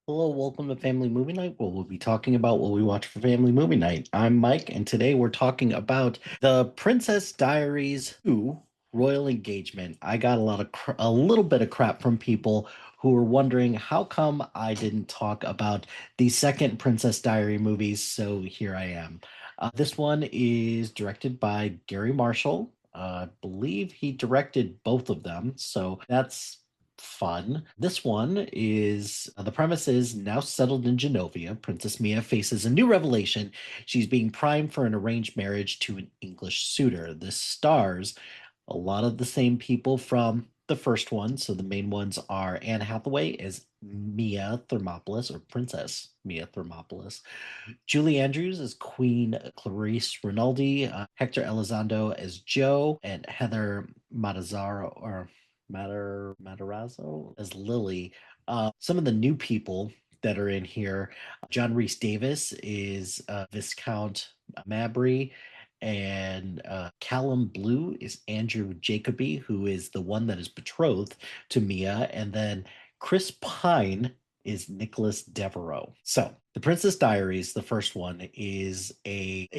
Hello, welcome to Family Movie Night, where we'll be talking about what we watch for Family Movie Night. I'm Mike, and today we're talking about the Princess Diaries 2 Royal Engagement. I got a little bit of crap from people who were wondering how come I didn't talk about the second Princess Diary movies, so here I am. This one is directed by Gary Marshall. I believe he directed both of them, so that's fun. This one is the premise is now settled in Genovia. Princess Mia faces a new revelation. She's being primed for an arranged marriage to an English suitor. This stars a lot of the same people from the first one. So the main ones are Anne Hathaway as Mia Thermopolis or Princess Mia Thermopolis, Julie Andrews as Queen Clarice Rinaldi, Hector Elizondo as Joe, and Heather Matarazzo as Lily. Some of the new people that are in here, John Rhys Davis is Viscount Mabry, and Callum Blue is Andrew Jacoby, who is the one that is betrothed to Mia, and then Chris Pine is Nicholas Devereaux. So, The Princess Diaries, the first one, is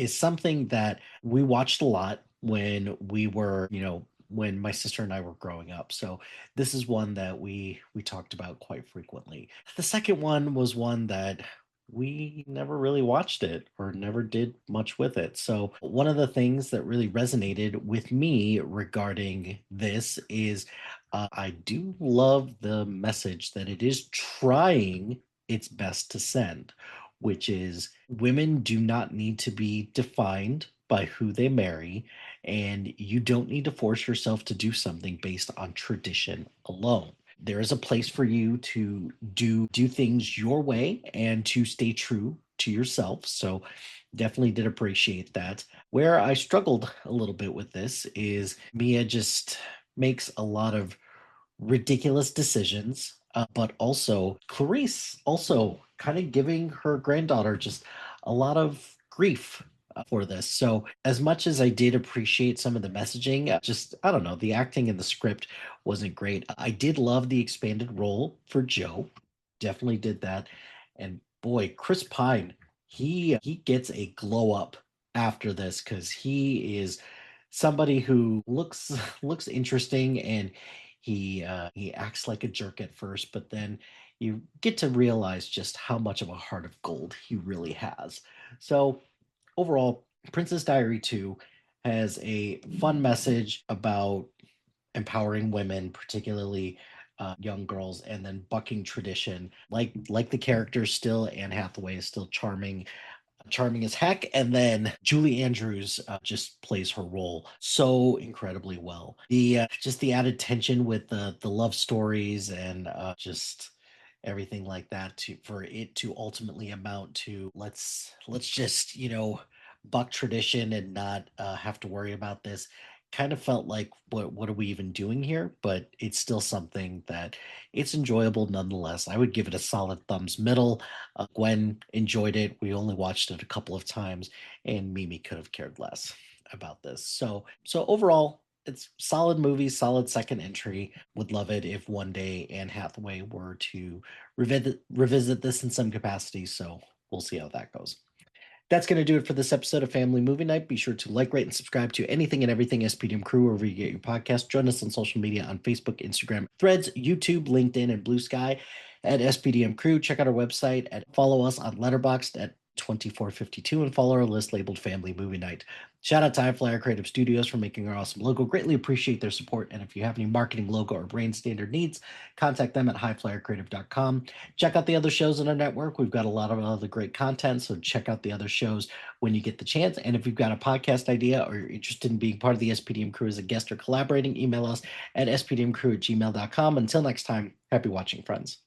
something that we watched a lot when we were, when my sister and I were growing up. So, this is one that we talked about quite frequently. The second one was one that we never really watched it or never did much with it. So, one of the things that really resonated with me regarding this is I do love the message that it is trying its best to send, which is women do not need to be defined by who they marry, and you don't need to force yourself to do something based on tradition alone. There is a place for you to do things your way and to stay true to yourself. So definitely did appreciate that. Where I struggled a little bit with this is Mia just makes a lot of ridiculous decisions, but also Clarice also kind of giving her granddaughter just a lot of grief for this. So, as much as I did appreciate some of the messaging, just I don't know, the acting in the script wasn't great. I did love the expanded role for Joe, definitely did that. And boy, Chris Pine, he gets a glow up after this because he is somebody who looks interesting, and he acts like a jerk at first, but then you get to realize just how much of a heart of gold he really has. So overall, Princess Diary 2 has a fun message about empowering women, particularly young girls, and then bucking tradition. Like the characters still, Anne Hathaway is still charming as heck. And then Julie Andrews just plays her role so incredibly well. The just the added tension with the love stories and just everything like that to for it to ultimately amount to let's just buck tradition and not have to worry about this kind of felt like what are we even doing here, but it's still something that it's enjoyable nonetheless. I would give it a solid thumbs middle. Gwen enjoyed it. We only watched it a couple of times, and Mimi could have cared less about this. So overall, it's solid movie, solid second entry. Would love it if one day Anne Hathaway were to revisit this in some capacity. So we'll see how that goes. That's going to do it for this episode of Family Movie Night. Be sure to like, rate, and subscribe to anything and everything SPDM Crew wherever you get your podcast. Join us on social media on Facebook, Instagram, Threads, YouTube, LinkedIn, and Blue Sky at SPDM Crew. Check out our website and follow us on Letterboxd at 2452 and follow our list labeled Family Movie Night. Shout out to Highflyer Creative Studios for making our awesome logo. Greatly appreciate their support. And if you have any marketing, logo, or brand standard needs, contact them at highflyercreative.com. Check out the other shows in our network. We've got a lot of other great content, so check out the other shows when you get the chance. And if you've got a podcast idea or you're interested in being part of the SPDM crew as a guest or collaborating, email us at spdmcrew@gmail.com. Until next time, happy watching, friends.